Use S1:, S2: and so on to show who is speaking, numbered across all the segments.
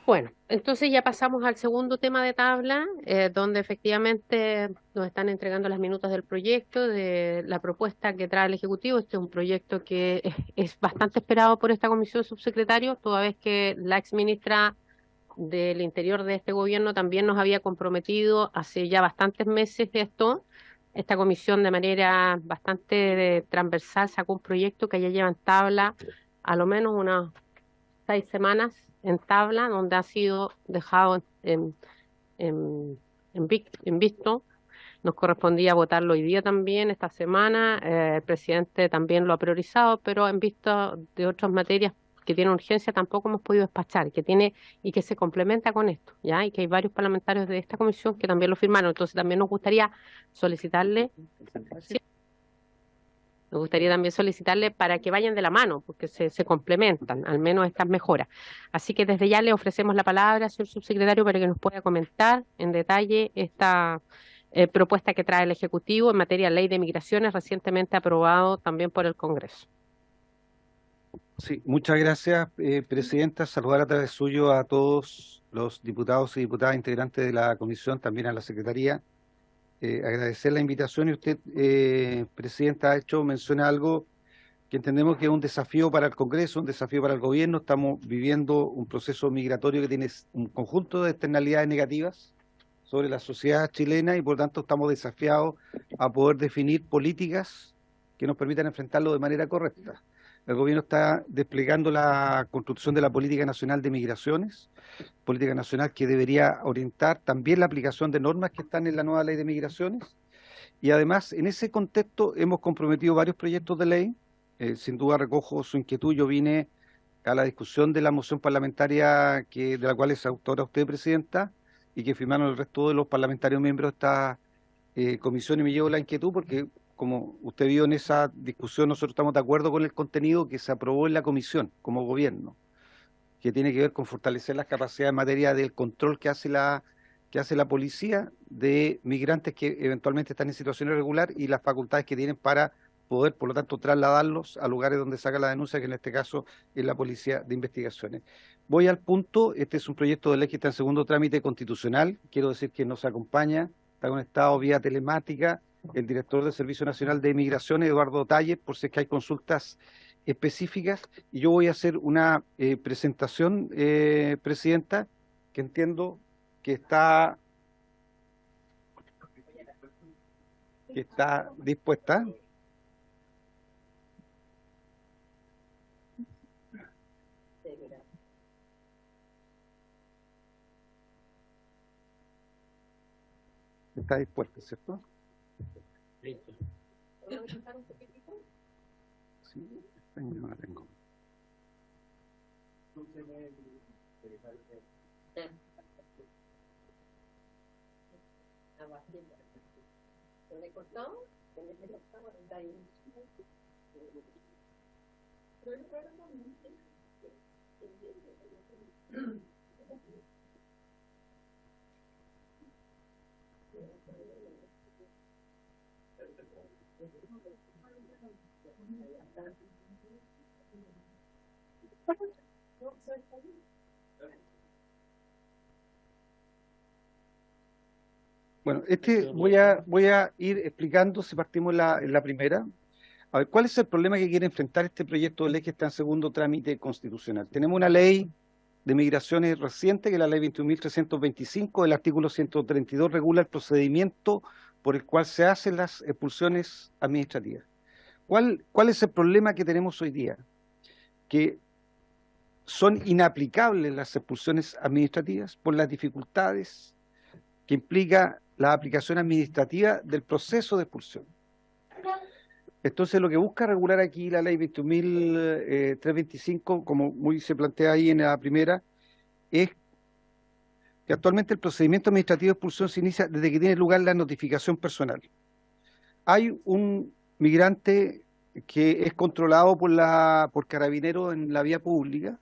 S1: Bueno, entonces ya pasamos al segundo tema de tabla, donde efectivamente nos están entregando las minutas del proyecto, de la propuesta que trae el Ejecutivo. Este es un proyecto que es bastante esperado por esta comisión, subsecretario, toda vez que la ex ministra del Interior de este gobierno también nos había comprometido hace ya bastantes meses de esto. Esta comisión de manera bastante transversal sacó un proyecto que ya lleva en tabla a lo menos unas 6 semanas en tabla, donde ha sido dejado en visto. Nos correspondía votarlo hoy día también, esta semana. El presidente también lo ha priorizado, pero en vista de otras materias que tienen urgencia tampoco hemos podido despachar, que tiene y que se complementa con esto, ¿ya? Y que hay varios parlamentarios de esta comisión que también lo firmaron. Entonces también nos gustaría solicitarle, sí, nos gustaría también solicitarle para que vayan de la mano, porque se complementan, al menos estas mejoras. Así que desde ya le ofrecemos la palabra, señor subsecretario, para que nos pueda comentar en detalle esta propuesta que trae el Ejecutivo en materia de ley de migraciones, recientemente aprobado también por el Congreso.
S2: Sí, muchas gracias, Presidenta. Saludar a través suyo a todos los diputados y diputadas integrantes de la comisión, también a la Secretaría. Agradecer la invitación y usted, Presidenta, ha hecho mención a algo que entendemos que es un desafío para el Congreso, un desafío para el gobierno. Estamos viviendo un proceso migratorio que tiene un conjunto de externalidades negativas sobre la sociedad chilena y por tanto estamos desafiados a poder definir políticas que nos permitan enfrentarlo de manera correcta. El gobierno está desplegando la construcción de la Política Nacional de Migraciones, política nacional que debería orientar también la aplicación de normas que están en la nueva Ley de Migraciones. Y además, en ese contexto, hemos comprometido varios proyectos de ley. Sin duda recojo su inquietud. Yo vine a la discusión de la moción parlamentaria de la cual es autora usted, Presidenta, y que firmaron el resto de los parlamentarios miembros de esta comisión, y me llevo la inquietud porque, como usted vio en esa discusión, nosotros estamos de acuerdo con el contenido que se aprobó en la comisión como gobierno, que tiene que ver con fortalecer las capacidades en materia del control que hace la policía de migrantes que eventualmente están en situación irregular y las facultades que tienen para poder, por lo tanto, trasladarlos a lugares donde saca la denuncia, que en este caso es la Policía de Investigaciones. Voy al punto. Este es un proyecto de ley que está en segundo trámite constitucional. Quiero decir que nos acompaña, está conectado vía telemática, el director del Servicio Nacional de Migraciones, Eduardo Talle, por si es que hay consultas específicas, y yo voy a hacer una presentación, Presidenta, que entiendo que está dispuesta. Está dispuesta, ¿cierto? Sí, no la tengo. Bueno, voy a ir explicando, si partimos en la primera. A ver, ¿cuál es el problema que quiere enfrentar este proyecto de ley que está en segundo trámite constitucional? Tenemos una ley de migraciones reciente, que es la ley 21.325, el artículo 132 regula el procedimiento por el cual se hacen las expulsiones administrativas. ¿Cuál es el problema que tenemos hoy día? Que son inaplicables las expulsiones administrativas por las dificultades que implica la aplicación administrativa del proceso de expulsión. Entonces, lo que busca regular aquí la ley 21.325, como muy se plantea ahí en la primera, es que actualmente el procedimiento administrativo de expulsión se inicia desde que tiene lugar la notificación personal. Hay un migrante que es controlado por carabineros en la vía pública,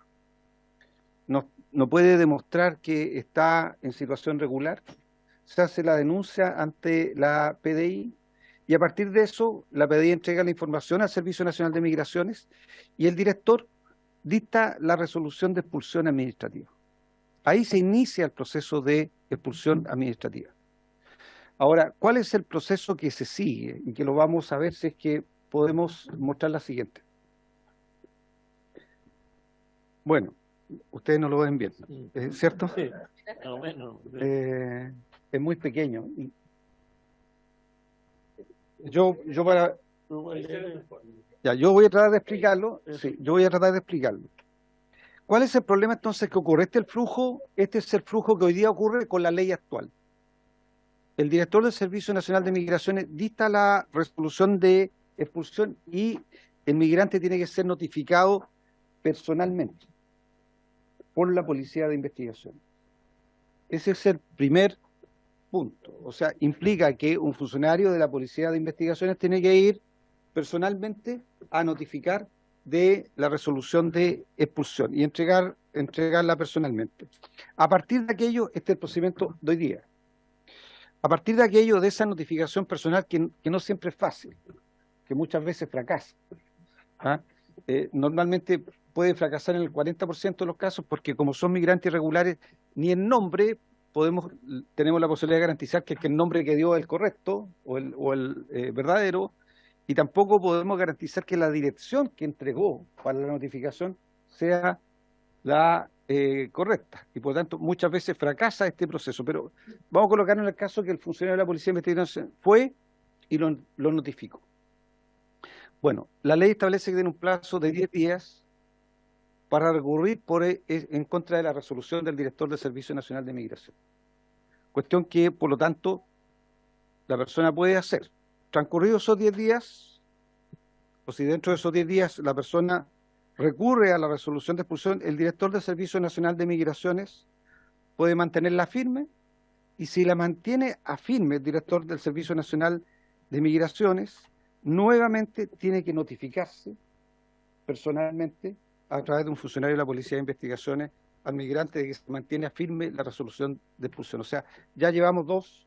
S2: no puede demostrar que está en situación regular, se hace la denuncia ante la PDI, y a partir de eso la PDI entrega la información al Servicio Nacional de Migraciones y el director dicta la resolución de expulsión administrativa. Ahí se inicia el proceso de expulsión administrativa. Ahora, ¿cuál es el proceso que se sigue? Y que lo vamos a ver si es que podemos mostrar la siguiente. Bueno, ustedes no lo ven bien, ¿cierto?
S3: Sí, más o menos.
S2: Es muy pequeño. Yo para... Ya, yo voy a tratar de explicarlo. Sí, yo voy a tratar de explicarlo. ¿Cuál es el problema entonces que ocurre? Este es el flujo que hoy día ocurre con la ley actual. El director del Servicio Nacional de Migraciones dicta la resolución de expulsión y el migrante tiene que ser notificado personalmente por la Policía de Investigación. Ese es el primer punto. O sea, implica que un funcionario de la Policía de Investigaciones tiene que ir personalmente a notificar de la resolución de expulsión y entregarla personalmente. A partir de aquello, este es el procedimiento de hoy día. A partir de aquello, de esa notificación personal, que no siempre es fácil, que muchas veces fracasa. Normalmente puede fracasar en el 40% de los casos, porque como son migrantes irregulares, ni el nombre tenemos la posibilidad de garantizar que el nombre que dio es el correcto o el verdadero, y tampoco podemos garantizar que la dirección que entregó para la notificación sea la correcta, y por tanto muchas veces fracasa este proceso. Pero vamos a colocarnos en el caso que el funcionario de la Policía de Investigación fue y lo notificó. Bueno, la ley establece que tiene un plazo de 10 días para recurrir en contra de la resolución del director del Servicio Nacional de Migración. Cuestión que, por lo tanto, la persona puede hacer. Transcurridos esos 10 días, o si dentro de esos 10 días la persona recurre a la resolución de expulsión, el director del Servicio Nacional de Migraciones puede mantenerla firme, y si la mantiene a firme el director del Servicio Nacional de Migraciones, nuevamente tiene que notificarse personalmente a través de un funcionario de la Policía de Investigaciones al migrante de que se mantiene a firme la resolución de expulsión. O sea, ya llevamos 2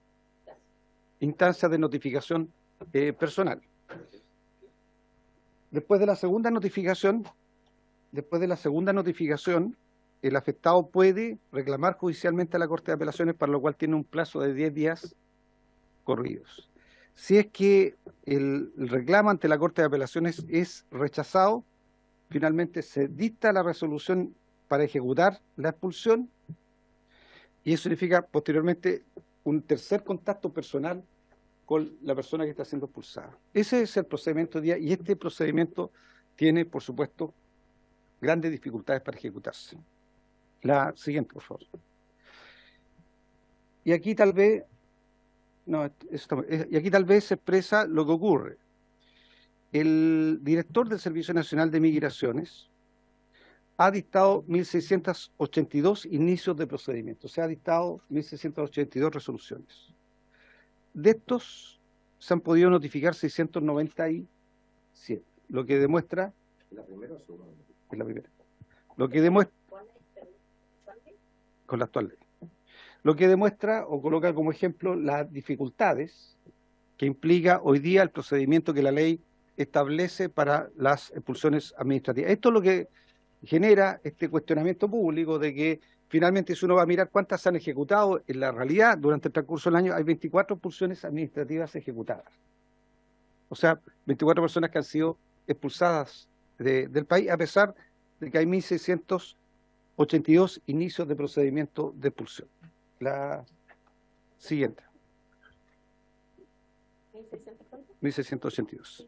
S2: instancias de notificación personal. Después de la segunda notificación, el afectado puede reclamar judicialmente a la Corte de Apelaciones, para lo cual tiene un plazo de 10 días corridos. Si es que el reclamo ante la Corte de Apelaciones es rechazado, finalmente se dicta la resolución para ejecutar la expulsión, y eso significa posteriormente un tercer contacto personal con la persona que está siendo expulsada. Ese es el procedimiento de día, y este procedimiento tiene, por supuesto, grandes dificultades para ejecutarse. La siguiente, por favor. Y aquí tal vez, se expresa lo que ocurre. El director del Servicio Nacional de Migraciones ha dictado 1.682 inicios de procedimiento, o sea, ha dictado 1.682 resoluciones. De estos se han podido notificar 697, lo que demuestra... ¿La primera o segunda? Es la primera. Lo que demuestra... Con la actual ley. Lo que demuestra o coloca como ejemplo las dificultades que implica hoy día el procedimiento que la ley establece para las expulsiones administrativas. Esto es lo que genera este cuestionamiento público de que finalmente, si uno va a mirar cuántas se han ejecutado, en la realidad durante el transcurso del año hay 24 expulsiones administrativas ejecutadas. O sea, 24 personas que han sido expulsadas del país, a pesar de que hay 1.682 inicios de procedimiento de expulsión. La siguiente. 1.682.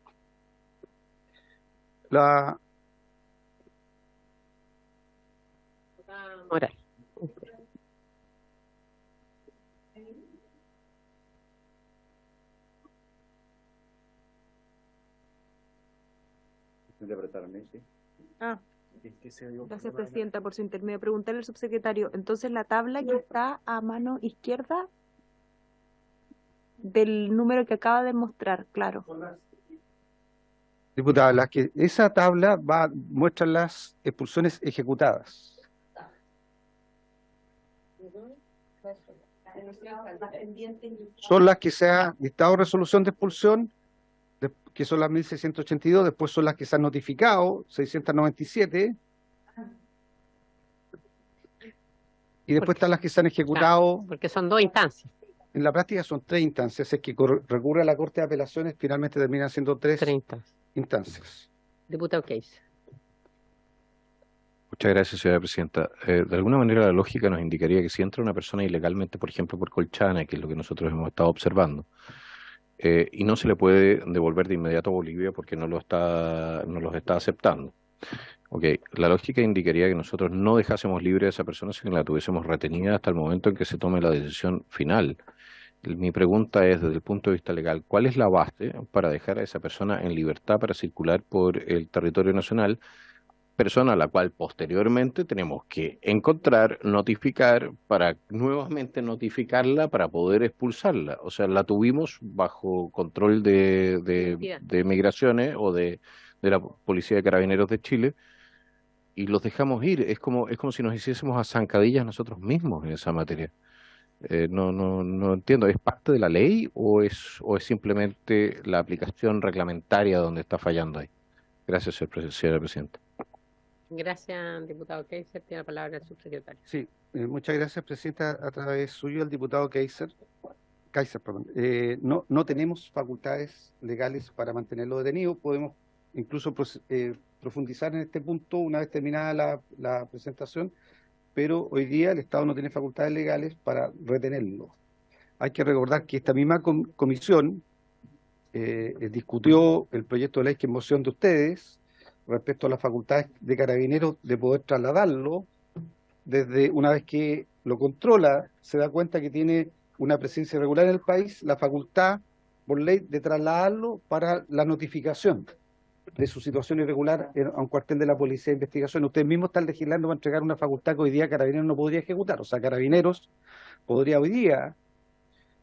S2: La
S1: Moral.
S4: Gracias, Presidenta, por su intermedio. Preguntarle al subsecretario, entonces la tabla que está a mano izquierda del número que acaba de mostrar, claro.
S2: Diputada, esa tabla muestra las expulsiones ejecutadas. Son las que se ha dictado resolución de expulsión, que son las 1.682, después son las que se han notificado, 697, Y después
S1: Porque,
S2: están las que se han
S1: claro,
S2: ejecutado.
S1: porque son dos instancias,
S2: En la práctica son 3 instancias. Es que recurre a la Corte de Apelaciones, finalmente terminan siendo 3
S1: tres instancias.
S2: instancias.
S1: Diputado Case.
S3: Muchas gracias, señora presidenta. De alguna manera la lógica nos indicaría que si entra una persona ilegalmente, por ejemplo, por Colchana, que es lo que nosotros hemos estado observando, y no se le puede devolver de inmediato a Bolivia porque no los está aceptando. Ok, la lógica indicaría que nosotros no dejásemos libre a esa persona, sino que la tuviésemos retenida hasta el momento en que se tome la decisión final. Mi pregunta es, desde el punto de vista legal, ¿cuál es la base para dejar a esa persona en libertad para circular por el territorio nacional? Persona a la cual posteriormente tenemos que encontrar, notificar, para nuevamente notificarla para poder expulsarla. O sea, la tuvimos bajo control
S1: Identidad.
S3: de migraciones o de la Policía de Carabineros de Chile y los dejamos ir. Es como si nos hiciésemos a zancadillas nosotros mismos en esa materia. No entiendo, ¿es parte de la ley o es simplemente la aplicación reglamentaria donde está fallando ahí? Gracias, señora presidenta.
S1: Gracias, diputado Kaiser. Tiene la palabra el subsecretario.
S2: Sí, muchas gracias, Presidenta. A través suyo, el diputado Kaiser, perdón. No tenemos facultades legales para mantenerlo detenido. Podemos incluso profundizar en este punto una vez terminada la presentación, pero hoy día el Estado no tiene facultades legales para retenerlo. Hay que recordar que esta misma comisión discutió el proyecto de ley que es moción de ustedes respecto a las facultades de Carabineros de poder trasladarlo desde una vez que lo controla, se da cuenta que tiene una presencia irregular en el país, la facultad por ley de trasladarlo para la notificación de su situación irregular a un cuartel de la Policía de Investigación. Ustedes mismos están legislando para entregar una facultad que hoy día Carabineros no podría ejecutar. O sea, Carabineros podría hoy día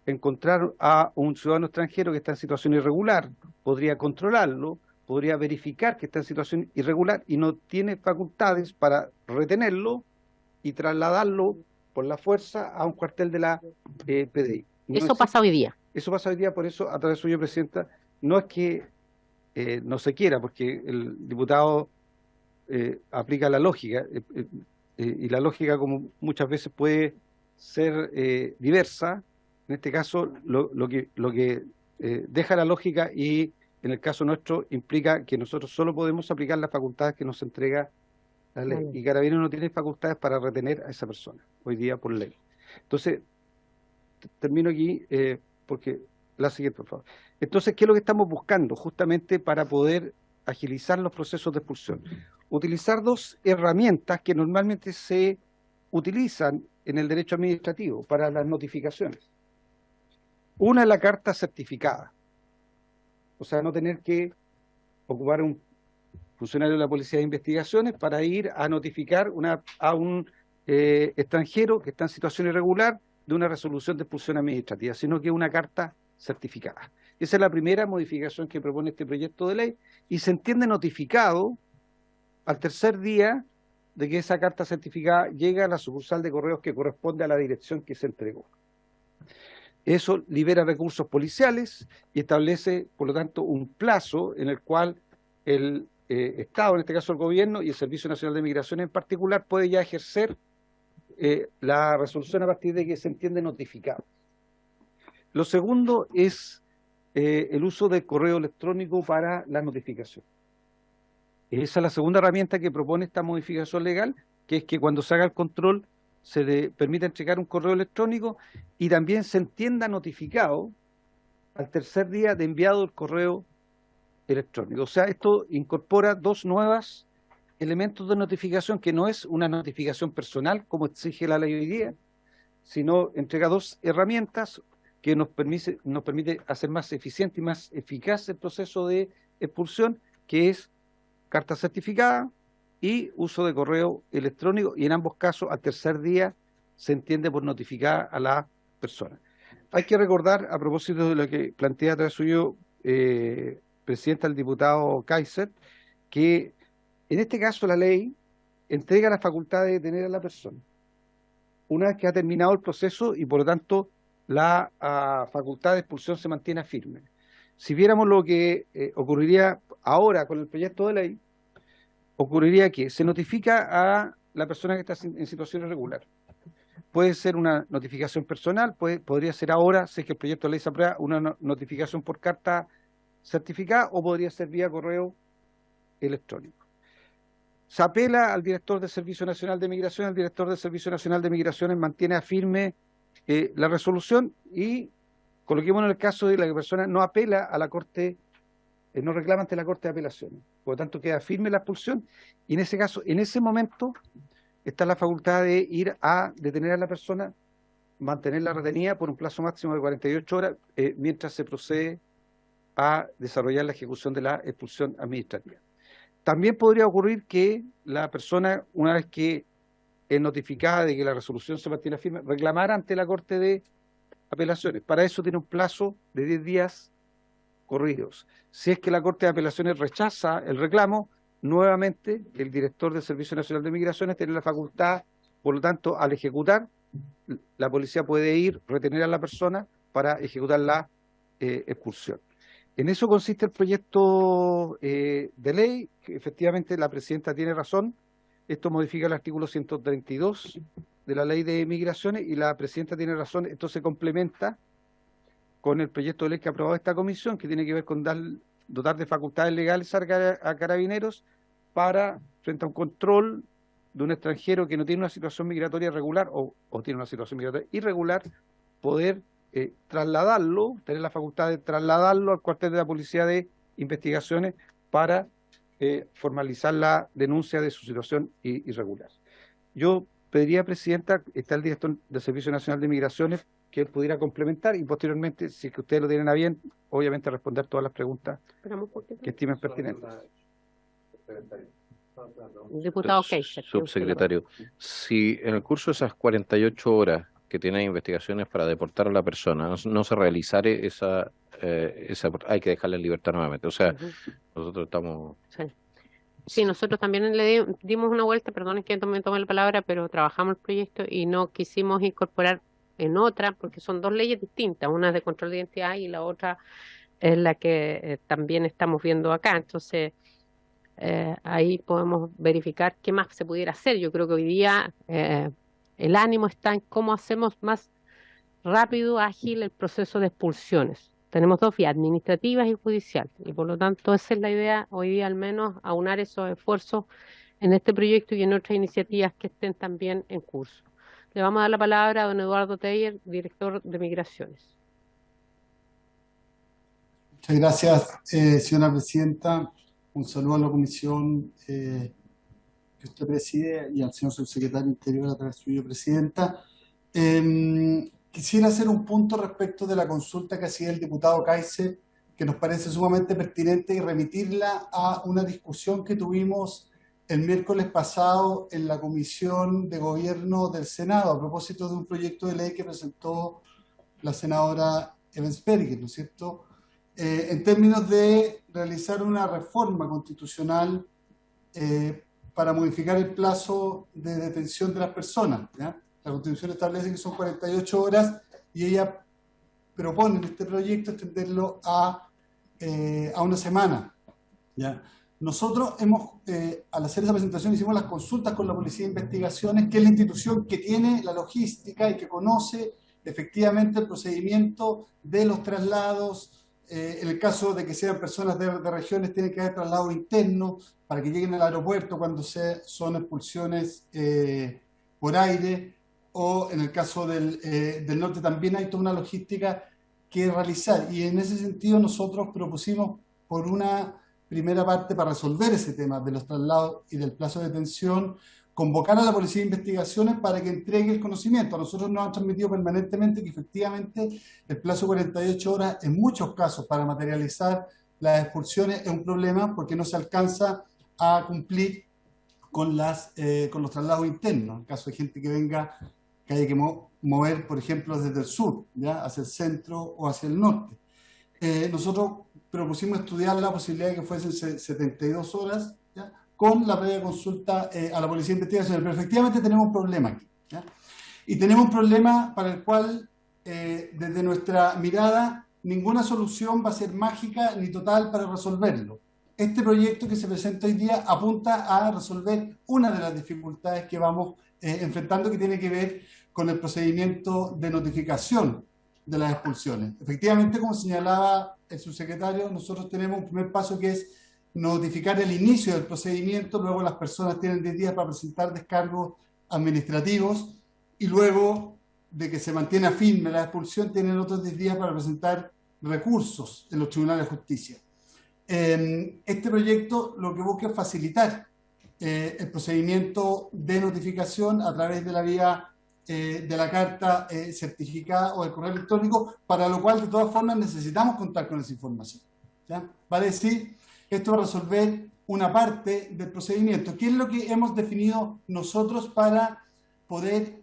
S2: encontrar a un ciudadano extranjero que está en situación irregular, podría controlarlo, podría verificar que está en situación irregular y no tiene facultades para retenerlo y trasladarlo por la fuerza a un cuartel de la PDI.
S1: Eso pasa hoy día.
S2: Eso pasa hoy día, por eso, a través suyo, Presidenta, no es que no se quiera, porque el diputado aplica la lógica, y la lógica, como muchas veces puede ser diversa. En este caso, lo que deja la lógica y en el caso nuestro implica que nosotros solo podemos aplicar las facultades que nos entrega la ley. Y Carabineros no tiene facultades para retener a esa persona, hoy día por ley. Entonces, termino aquí, porque la siguiente, por favor. Entonces, ¿qué es lo que estamos buscando justamente para poder agilizar los procesos de expulsión? Utilizar 2 herramientas que normalmente se utilizan en el derecho administrativo para las notificaciones. Una es la carta certificada, o sea, no tener que ocupar un funcionario de la Policía de Investigaciones para ir a notificar a un extranjero que está en situación irregular de una resolución de expulsión administrativa, sino que una carta certificada. Esa es la primera modificación que propone este proyecto de ley y se entiende notificado al tercer día de que esa carta certificada llega a la sucursal de correos que corresponde a la dirección que se entregó. Eso libera recursos policiales y establece, por lo tanto, un plazo en el cual el Estado, en este caso el gobierno, y el Servicio Nacional de Migración en particular, puede ya ejercer la resolución a partir de que se entiende notificado. Lo segundo es el uso de correo electrónico para la notificación. Esa es la segunda herramienta que propone esta modificación legal, que es que cuando se haga el control se le permite entregar un correo electrónico y también se entienda notificado al tercer día de enviado el correo electrónico. O sea, esto incorpora 2 nuevos elementos de notificación, que no es una notificación personal como exige la ley hoy día, sino entrega 2 herramientas que nos permite hacer más eficiente y más eficaz el proceso de expulsión, que es carta certificada y uso de correo electrónico, y en ambos casos al tercer día se entiende por notificar a la persona. Hay que recordar, a propósito de lo que plantea a través suyo, Presidenta, el diputado Kaiser, que en este caso la ley entrega la facultad de detener a la persona una vez que ha terminado el proceso y por lo tanto la facultad de expulsión se mantiene firme. Si viéramos lo que ocurriría ahora con el proyecto de ley, ocurriría que se notifica a la persona que está en situación irregular. puede ser una notificación personal, podría ser ahora, si es que el proyecto de ley se aprueba, una notificación por carta certificada, o podría ser vía correo electrónico. Se apela al director del Servicio Nacional de Migración. El director del Servicio Nacional de Migraciones mantiene firme la resolución, y coloquémonos en el caso de la que la persona no apela a la Corte, no reclama ante la Corte de Apelaciones. Por lo tanto, queda firme la expulsión, y en ese caso, en ese momento, está la facultad de ir a detener a la persona, mantenerla retenida por un plazo máximo de 48 horas, mientras se procede a desarrollar la ejecución de la expulsión administrativa. También podría ocurrir que la persona, una vez que es notificada de que la resolución se mantiene firme, reclamara ante la Corte de Apelaciones. Para eso tiene un plazo de 10 días corridos. Si es que la Corte de Apelaciones rechaza el reclamo, nuevamente el director del Servicio Nacional de Migraciones tiene la facultad, por lo tanto, al ejecutar, la policía puede ir, retener a la persona para ejecutar la expulsión. En eso consiste el proyecto de ley, que efectivamente la presidenta tiene razón. Esto modifica el artículo 132 de la Ley de Migraciones, y la presidenta tiene razón. Esto se complementa con el proyecto de ley que ha aprobado esta comisión, que tiene que ver con dotar de facultades legales a Carabineros para, frente a un control de un extranjero que no tiene una situación migratoria regular o tiene una situación migratoria irregular, poder trasladarlo, tener la facultad de trasladarlo al cuartel de la Policía de Investigaciones para formalizar la denuncia de su situación irregular. Yo pediría, presidenta, está el director del Servicio Nacional de Migraciones, que él pudiera complementar, y posteriormente, si es que ustedes lo tienen a bien, obviamente responder todas las preguntas que estimen pertinentes.
S1: Diputado Keiser.
S3: Subsecretario, si en el curso de esas 48 horas que tiene investigaciones para deportar a la persona, no se realizare esa hay que dejarla en libertad nuevamente. O sea, nosotros estamos...
S1: Sí, nosotros también le dimos una vuelta, perdonen que me tome la palabra, pero trabajamos el proyecto y no quisimos incorporar en otra, porque son dos leyes distintas, una es de control de identidad y la otra es la que también estamos viendo acá. Entonces, ahí podemos verificar qué más se pudiera hacer. Yo creo que hoy día el ánimo está en cómo hacemos más rápido, ágil el proceso de expulsiones. Tenemos dos vías, administrativas y judicial, y por lo tanto esa es la idea hoy día, al menos aunar esos esfuerzos en este proyecto y en otras iniciativas que estén también en curso. Le vamos a dar la palabra a don Eduardo Tejer, director de Migraciones.
S5: Muchas gracias, señora presidenta. Un saludo a la comisión que usted preside y al señor subsecretario Interior a través suyo, presidenta. Quisiera hacer un punto respecto de la consulta que hacía el diputado Keiser, que nos parece sumamente pertinente, y remitirla a una discusión que tuvimos el miércoles pasado en la Comisión de Gobierno del Senado a propósito de un proyecto de ley que presentó la senadora Ebensperger, ¿no es cierto?, en términos de realizar una reforma constitucional para modificar el plazo de detención de las personas, ¿ya? La Constitución establece que son 48 horas y ella propone en este proyecto extenderlo a una semana, ¿ya? Nosotros al hacer esa presentación, hicimos las consultas con la Policía de Investigaciones, que es la institución que tiene la logística y que conoce efectivamente el procedimiento de los traslados. En el caso de que sean personas de regiones, tienen que haber traslado interno para que lleguen al aeropuerto cuando son expulsiones por aire, o en el caso del norte también hay toda una logística que realizar. Y en ese sentido nosotros propusimos, por una primera parte, para resolver ese tema de los traslados y del plazo de detención, convocar a la Policía de Investigaciones para que entregue el conocimiento. A nosotros nos han transmitido permanentemente que efectivamente el plazo de 48 horas en muchos casos para materializar las expulsiones es un problema, porque no se alcanza a cumplir con los traslados internos, en caso de gente que haya que mover, por ejemplo, desde el sur, ¿ya?, hacia el centro o hacia el norte. Nosotros propusimos estudiar la posibilidad de que fuesen 72 horas, ¿ya?, con la previa consulta a la Policía de Investigación, pero efectivamente tenemos un problema aquí, ¿ya? Y tenemos un problema para el cual, desde nuestra mirada, ninguna solución va a ser mágica ni total para resolverlo. este proyecto que se presenta hoy día apunta a resolver una de las dificultades que vamos enfrentando, que tiene que ver con el procedimiento de notificación de las expulsiones. Efectivamente, como señalaba el subsecretario, nosotros tenemos un primer paso que es notificar el inicio del procedimiento, luego las personas tienen 10 días para presentar descargos administrativos y luego de que se mantiene firme la expulsión tienen otros 10 días para presentar recursos en los tribunales de justicia. Este proyecto lo que busca es facilitar el procedimiento de notificación a través de la vía de la carta certificada o del correo electrónico, para lo cual de todas formas necesitamos contar con esa información, ¿ya? Vale decir, esto va a resolver una parte del procedimiento. ¿Qué es lo que hemos definido nosotros para poder,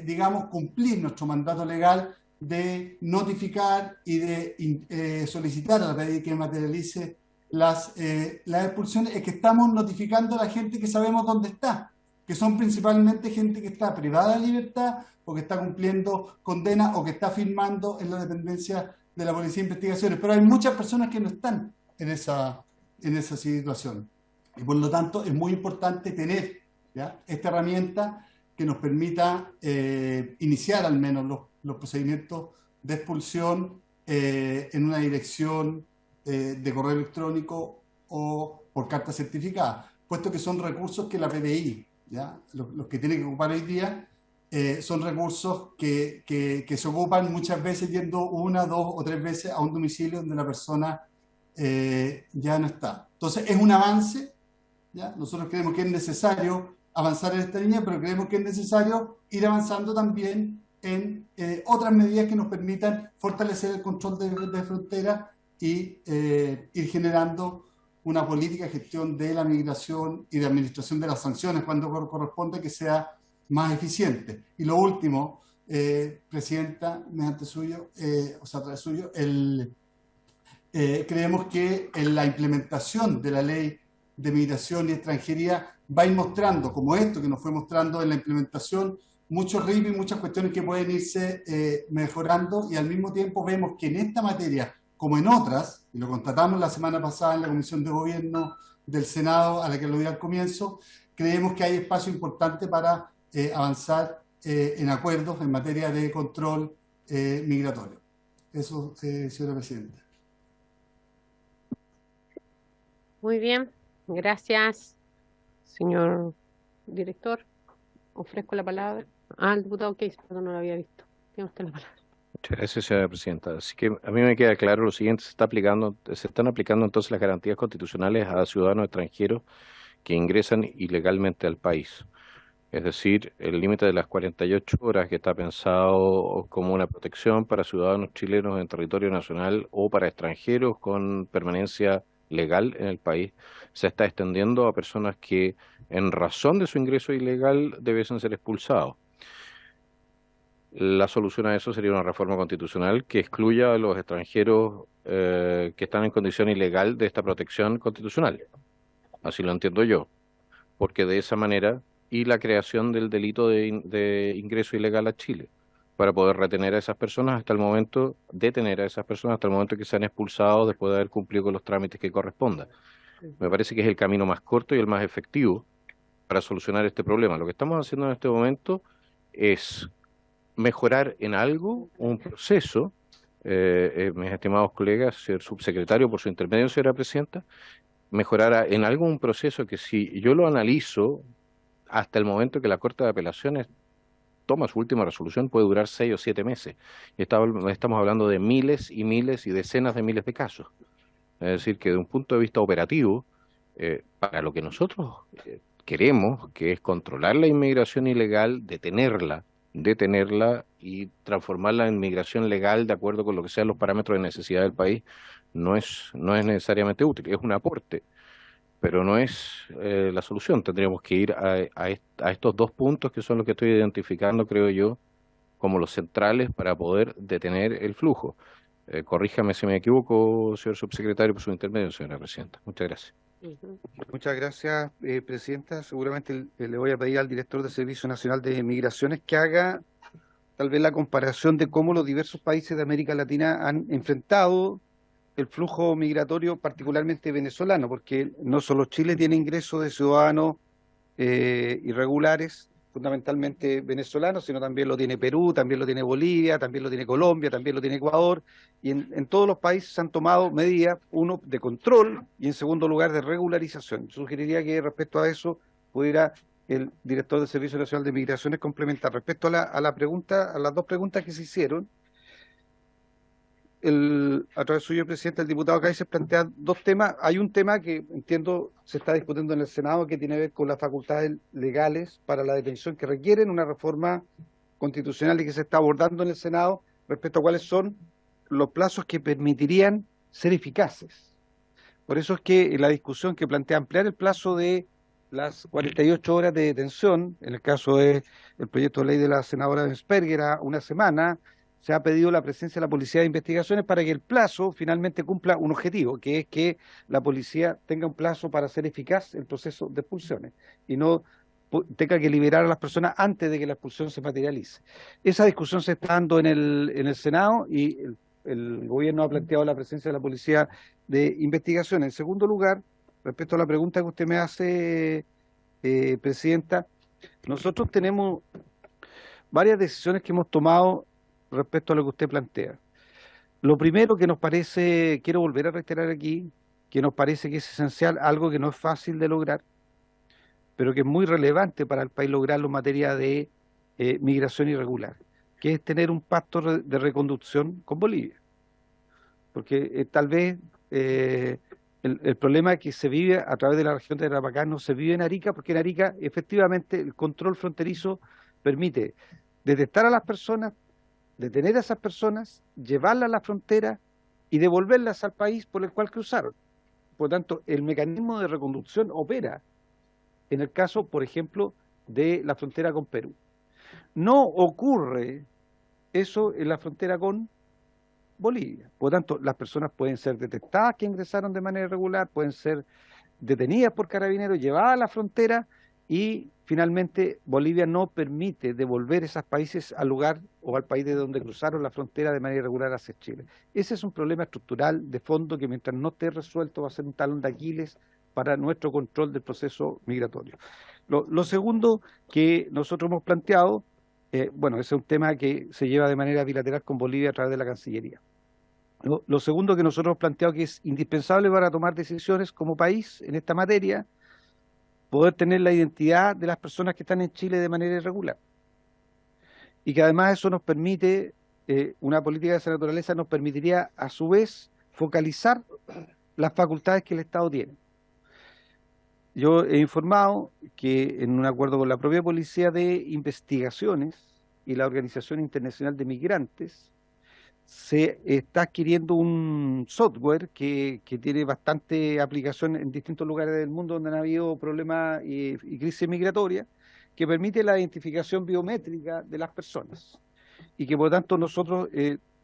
S5: digamos, cumplir nuestro mandato legal de notificar y de solicitar a la PDI que materialice las expulsiones? Es que estamos notificando a la gente que sabemos dónde está, que son principalmente gente que está privada de libertad o que está cumpliendo condena o que está firmando en la dependencia de la Policía de Investigaciones. Pero hay muchas personas que no están en esa situación. Y por lo tanto es muy importante tener, ¿ya?, esta herramienta que nos permita iniciar al menos los procedimientos de expulsión en una dirección de correo electrónico o por carta certificada, puesto que son recursos que la PDI, ¿ya?, los que tiene que ocupar hoy día, son recursos que se ocupan muchas veces yendo 1, 2 o 3 veces a un domicilio donde la persona ya no está. Entonces es un avance, ¿ya? Nosotros creemos que es necesario avanzar en esta línea, pero creemos que es necesario ir avanzando también en otras medidas que nos permitan fortalecer el control de frontera y ir generando una política de gestión de la migración y de administración de las sanciones cuando corresponde, que sea más eficiente. Y lo último, Presidenta, mediante suyo, o sea, a través suyo, creemos que en la implementación de la ley de migración y extranjería va a ir mostrando, como esto que nos fue mostrando en la implementación, muchos RIP y muchas cuestiones que pueden irse mejorando, y al mismo tiempo vemos que en esta materia, como en otras, y lo constatamos la semana pasada en la Comisión de Gobierno del Senado, a la que lo di al comienzo, creemos que hay espacio importante para avanzar en acuerdos en materia de control migratorio. Eso, señora Presidenta.
S1: Muy bien, gracias, señor director. Ofrezco la palabra al diputado Case, perdón, no lo había visto. Tiene usted la palabra.
S3: Muchas gracias, señora Presidenta. Así que a mí me queda claro lo siguiente: se están aplicando entonces las garantías constitucionales a ciudadanos extranjeros que ingresan ilegalmente al país. Es decir, el límite de las 48 horas, que está pensado como una protección para ciudadanos chilenos en territorio nacional o para extranjeros con permanencia legal en el país, se está extendiendo a personas que en razón de su ingreso ilegal debiesen ser expulsados. La solución a eso sería una reforma constitucional que excluya a los extranjeros que están en condición ilegal de esta protección constitucional. Así lo entiendo yo, porque de esa manera, y la creación del delito de ingreso ilegal a Chile, para poder retener a esas personas hasta el momento, detener a esas personas hasta el momento que sean expulsados después de haber cumplido con los trámites que correspondan. Me parece que es el camino más corto y el más efectivo para solucionar este problema. Lo que estamos haciendo en este momento es mejorar en algo un proceso, mis estimados colegas, señor subsecretario, por su intermedio, señora Presidenta, mejorar en algo un proceso que, si yo lo analizo, hasta el momento que la Corte de Apelaciones toma su última resolución, puede durar 6 o 7 meses. Y estamos hablando de miles y miles y decenas de miles de casos. Es decir, que de un punto de vista operativo, para lo que nosotros queremos, que es controlar la inmigración ilegal, detenerla y transformarla en migración legal de acuerdo con lo que sean los parámetros de necesidad del país, no es necesariamente útil, es un aporte, pero no es la solución. Tendríamos que ir a estos 2 puntos que son los que estoy identificando, creo yo, como los centrales para poder detener el flujo. Corríjame si me equivoco, señor subsecretario, por su intermedio, señora Presidenta. Muchas gracias.
S2: Muchas gracias, Presidenta. Seguramente le voy a pedir al director del Servicio Nacional de Migraciones que haga tal vez la comparación de cómo los diversos países de América Latina han enfrentado el flujo migratorio, particularmente venezolano, porque no solo Chile tiene ingresos de ciudadanos irregulares, fundamentalmente venezolanos, sino también lo tiene Perú, también lo tiene Bolivia, también lo tiene Colombia, también lo tiene Ecuador, y en todos los países se han tomado medidas, uno, de control, y en segundo lugar, de regularización. Sugeriría que respecto a eso pudiera el director del Servicio Nacional de Migraciones complementar. Respecto a la pregunta, a las dos preguntas que se hicieron, a través suyo, presidente, el diputado Kaiser plantea dos temas. Hay un tema que entiendo se está discutiendo en el Senado que tiene que ver con las facultades legales para la detención que requieren una reforma constitucional y que se está abordando en el Senado respecto a cuáles son los plazos que permitirían ser eficaces. Por eso es que la discusión que plantea ampliar el plazo de las 48 horas de detención, en el caso del proyecto de ley de la senadora Bensperger, a una semana, se ha pedido la presencia de la Policía de Investigaciones para que el plazo finalmente cumpla un objetivo, que es que la policía tenga un plazo para hacer eficaz el proceso de expulsiones y no tenga que liberar a las personas antes de que la expulsión se materialice. Esa discusión se está dando en el Senado y el gobierno ha planteado la presencia de la Policía de Investigación. En segundo lugar, respecto a la pregunta que usted me hace, presidenta, nosotros tenemos varias decisiones que hemos tomado respecto a lo que usted plantea. Lo primero que nos parece, quiero volver a reiterar aquí, que nos parece que es esencial, algo que no es fácil de lograr, pero que es muy relevante para el país lograrlo en materia de migración irregular, que es tener un pacto de reconducción con Bolivia. Porque tal vez el problema que se vive a través de la región de Tarapacá no se vive en Arica, porque en Arica efectivamente el control fronterizo permite detectar a las personas, detener a esas personas, llevarlas a la frontera y devolverlas al país por el cual cruzaron. Por lo tanto, el mecanismo de reconducción opera en el caso, por ejemplo, de la frontera con Perú. No ocurre eso en la frontera con Bolivia. Por lo tanto, las personas pueden ser detectadas que ingresaron de manera irregular, pueden ser detenidas por carabineros, llevadas a la frontera y finalmente Bolivia no permite devolver esos países al lugar o al país de donde cruzaron la frontera de manera irregular hacia Chile. Ese es un problema estructural de fondo que mientras no esté resuelto va a ser un talón de Aquiles para nuestro control del proceso migratorio. Lo segundo que nosotros hemos planteado, bueno, ese es un tema que se lleva de manera bilateral con Bolivia a través de la Cancillería. Lo segundo que nosotros hemos planteado que es indispensable para tomar decisiones como país en esta materia, poder tener la identidad de las personas que están en Chile de manera irregular. Y que además eso nos permite, una política de esa naturaleza nos permitiría a su vez focalizar las facultades que el Estado tiene. Yo he informado que en un acuerdo con la propia Policía de Investigaciones y la Organización Internacional de Migrantes, se está adquiriendo un software que tiene bastante aplicación en distintos lugares del mundo donde han habido problemas y crisis migratorias, que permite la identificación biométrica de las personas. Y que por lo tanto nosotros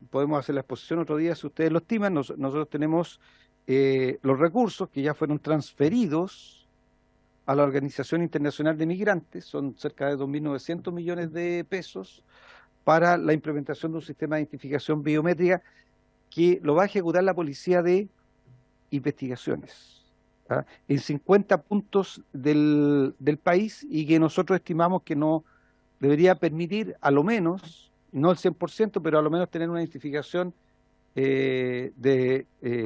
S2: podemos hacer la exposición otro día si ustedes lo estiman. Nosotros tenemos los recursos que ya fueron transferidos a la Organización Internacional de Migrantes, son cerca de 2.900 millones de pesos, para la implementación de un sistema de identificación biométrica que lo va a ejecutar la Policía de Investigaciones, ¿ah? En 50 puntos del país y que nosotros estimamos que no debería permitir a lo menos, no el 100%, pero a lo menos tener una identificación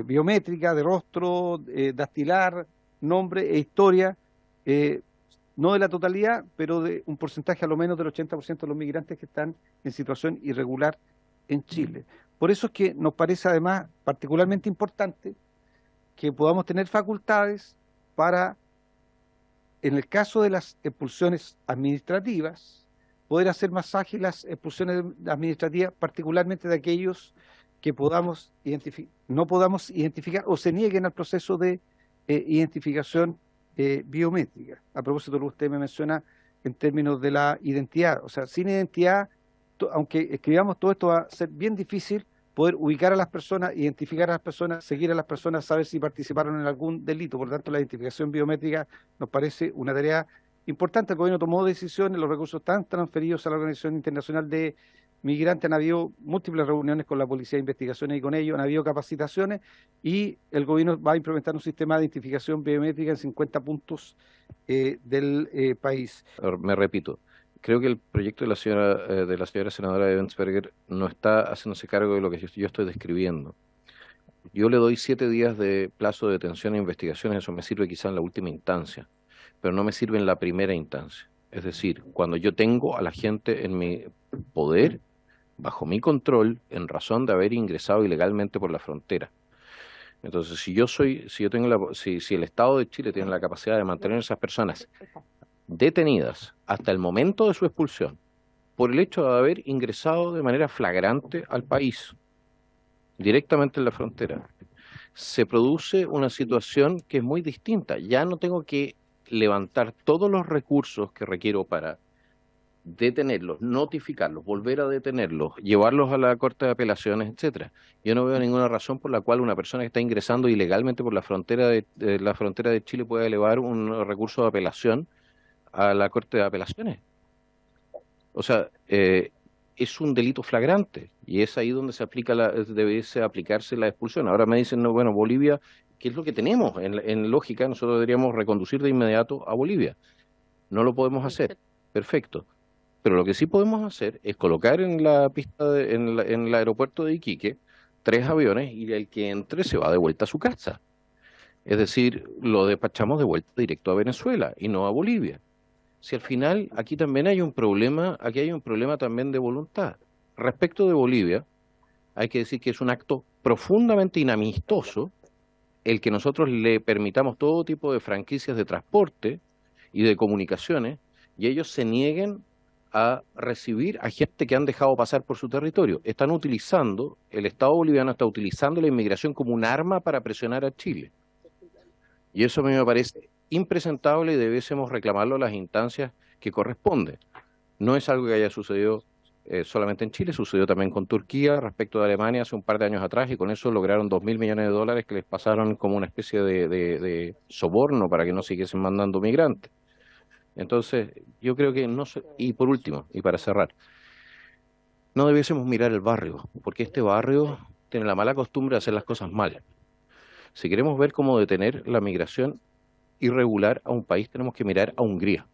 S2: biométrica, de rostro, dactilar, nombre e historia, no de la totalidad, pero de un porcentaje a lo menos del 80% de los migrantes que están en situación irregular en Chile. Por eso es que nos parece además particularmente importante que podamos tener facultades para, en el caso de las expulsiones administrativas, poder hacer más ágiles las expulsiones administrativas, particularmente de aquellos que no podamos identificar o se nieguen al proceso de identificación biométrica. A propósito de lo que usted me menciona en términos de la identidad, o sea, sin identidad, aunque escribamos todo esto, va a ser bien difícil poder ubicar a las personas, identificar a las personas, seguir a las personas, saber si participaron en algún delito. Por lo tanto, la identificación biométrica nos parece una tarea importante. El gobierno tomó decisiones, los recursos están transferidos a la Organización Internacional de migrantes, han habido múltiples reuniones con la Policía de Investigaciones y con ellos, han habido capacitaciones y el gobierno va a implementar un sistema de identificación biométrica en 50 puntos del país.
S3: Me repito, creo que el proyecto de la señora senadora Ebensberger no está haciéndose cargo de lo que yo estoy describiendo. Yo le doy 7 días de plazo de detención e investigación, eso me sirve quizá en la última instancia, pero no me sirve en la primera instancia. Es decir, cuando yo tengo a la gente en mi poder, bajo mi control, en razón de haber ingresado ilegalmente por la frontera. Entonces, si el Estado de Chile tiene la capacidad de mantener a esas personas detenidas hasta el momento de su expulsión, por el hecho de haber ingresado de manera flagrante al país, directamente en la frontera, se produce una situación que es muy distinta. Ya no tengo que levantar todos los recursos que requiero para detenerlos, notificarlos, volver a detenerlos, llevarlos a la Corte de Apelaciones, etcétera. Yo no veo ninguna razón por la cual una persona que está ingresando ilegalmente por la frontera de Chile pueda elevar un recurso de apelación a la Corte de Apelaciones. O sea, es un delito flagrante y es ahí donde debiese aplicarse la expulsión. Ahora me dicen, no, bueno, Bolivia, ¿qué es lo que tenemos? En lógica, nosotros deberíamos reconducir de inmediato a Bolivia. No lo podemos hacer. Perfecto. Pero lo que sí podemos hacer es colocar en la pista, en el aeropuerto de Iquique, 3 aviones y el que entre se va de vuelta a su casa. Es decir, lo despachamos de vuelta directo a Venezuela y no a Bolivia. Si al final aquí también hay un problema también de voluntad. Respecto de Bolivia, hay que decir que es un acto profundamente inamistoso el que nosotros le permitamos todo tipo de franquicias de transporte y de comunicaciones y ellos se nieguen a recibir a gente que han dejado pasar por su territorio. El Estado boliviano está utilizando la inmigración como un arma para presionar a Chile. Y eso a mí me parece impresentable y debiésemos reclamarlo a las instancias que corresponden. No es algo que haya sucedido solamente en Chile, sucedió también con Turquía respecto de Alemania hace un par de años atrás y con eso lograron $2.000 millones que les pasaron como una especie de soborno para que no siguiesen mandando migrantes. Entonces, yo creo que y por último, y para cerrar, no debiésemos mirar el barrio, porque este barrio tiene la mala costumbre de hacer las cosas mal. Si queremos ver cómo detener la migración irregular a un país, tenemos que mirar a Hungría,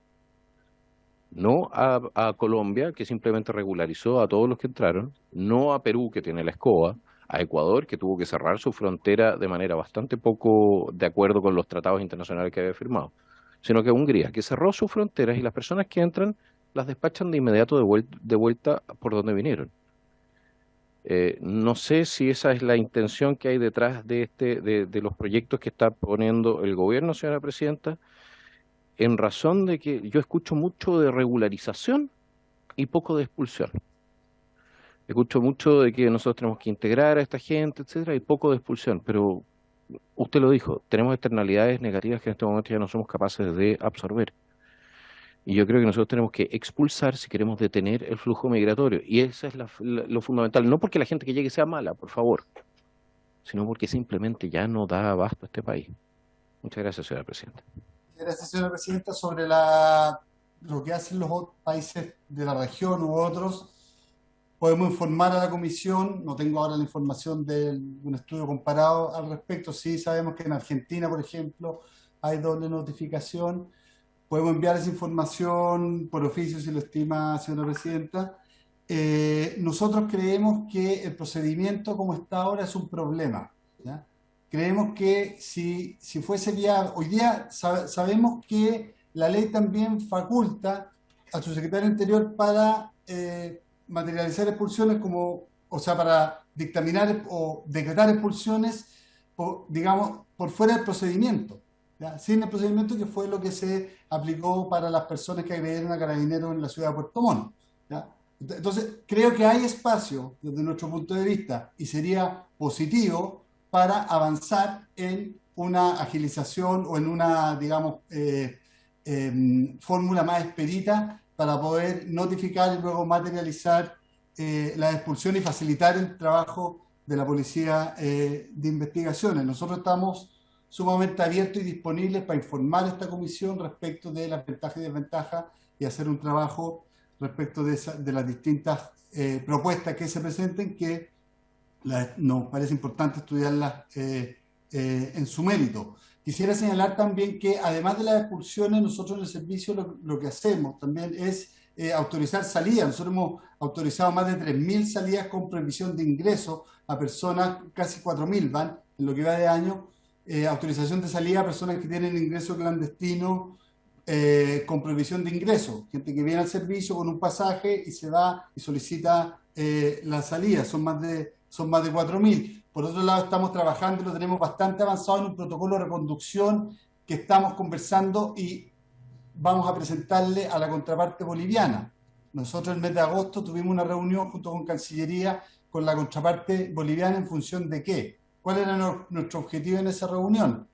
S3: no a Colombia, que simplemente regularizó a todos los que entraron, no a Perú, que tiene la escoba, a Ecuador, que tuvo que cerrar su frontera de manera bastante poco de acuerdo con los tratados internacionales que había firmado, sino que Hungría, que cerró sus fronteras y las personas que entran las despachan de inmediato de vuelta por donde vinieron. No sé si esa es la intención que hay detrás de los proyectos que está poniendo el gobierno, señora presidenta, en razón de que yo escucho mucho de regularización y poco de expulsión. Escucho mucho de que nosotros tenemos que integrar a esta gente, etcétera, y poco de expulsión, pero usted lo dijo, tenemos externalidades negativas que en este momento ya no somos capaces de absorber. Y yo creo que nosotros tenemos que expulsar si queremos detener el flujo migratorio. Y eso es lo fundamental. No porque la gente que llegue sea mala, por favor, sino porque simplemente ya no da abasto a este país. Muchas gracias, señora presidenta.
S5: Gracias, señora presidenta. Sobre lo que hacen los países de la región u otros, podemos informar a la comisión. No tengo ahora la información de un estudio comparado al respecto. Sí sabemos que en Argentina, por ejemplo, hay doble notificación. Podemos enviar esa información por oficio si lo estima, señora presidenta. Nosotros creemos que el procedimiento como está ahora es un problema, ¿ya? Creemos que si fuese viable, hoy día sabemos que la ley también faculta a su secretario interior para materializar expulsiones para dictaminar o decretar expulsiones, digamos, por fuera del procedimiento. ¿Ya? Sin el procedimiento, que fue lo que se aplicó para las personas que agredieron a carabineros en la ciudad de Puerto Montt, ¿ya? Entonces, creo que hay espacio desde nuestro punto de vista y sería positivo para avanzar en una agilización o en una, digamos, fórmula más expedita para poder notificar y luego materializar la expulsión y facilitar el trabajo de la Policía de Investigaciones. Nosotros estamos sumamente abiertos y disponibles para informar a esta comisión respecto de las ventajas y desventajas y hacer un trabajo respecto de las distintas propuestas que se presenten, que nos parece importante estudiarlas en su mérito. Quisiera señalar también que además de las expulsiones, nosotros en el servicio lo que hacemos también es autorizar salidas. Nosotros hemos autorizado más de 3.000 salidas con prohibición de ingreso a personas, casi 4.000 van en lo que va de año, autorización de salida a personas que tienen ingreso clandestino con prohibición de ingreso, gente que viene al servicio con un pasaje y se va y solicita la salida, son más de 4.000. Por otro lado, estamos trabajando y lo tenemos bastante avanzado en un protocolo de reconducción que estamos conversando y vamos a presentarle a la contraparte boliviana. Nosotros el mes de agosto tuvimos una reunión junto con Cancillería con la contraparte boliviana en función de qué. ¿Cuál era nuestro objetivo en esa reunión?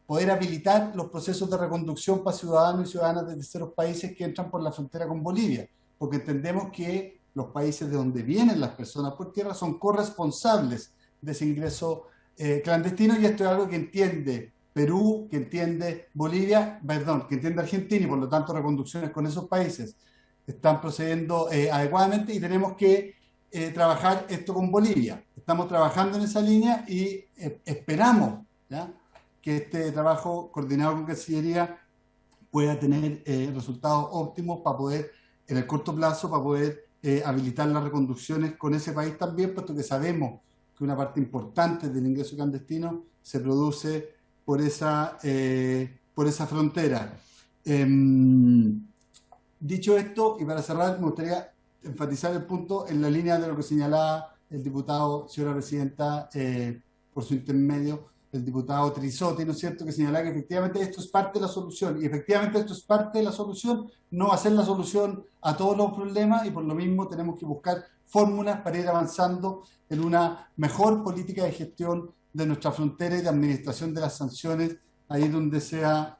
S5: Poder habilitar los procesos de reconducción para ciudadanos y ciudadanas de terceros países que entran por la frontera con Bolivia, porque entendemos que los países de donde vienen las personas por tierra son corresponsables de ese ingreso clandestino, y esto es algo que entiende Perú, que entiende Bolivia, perdón, que entiende Argentina, y por lo tanto reconducciones con esos países están procediendo adecuadamente, y tenemos que trabajar esto con Bolivia. Estamos trabajando en esa línea y esperamos, ¿ya?, que este trabajo coordinado con Cancillería pueda tener resultados óptimos para poder, en el corto plazo, para poder habilitar las reconducciones con ese país también, puesto que sabemos que una parte importante del ingreso clandestino se produce por esa frontera. Dicho esto, y para cerrar, me gustaría enfatizar el punto en la línea de lo que señalaba el diputado, señora presidenta, por su intermedio, el diputado Trisotti, ¿no es cierto?, que señalaba que efectivamente esto es parte de la solución, y efectivamente esto es parte de la solución, no va a ser la solución a todos los problemas, y por lo mismo tenemos que buscar fórmulas para ir avanzando en una mejor política de gestión de nuestra frontera y de administración de las sanciones ahí donde sea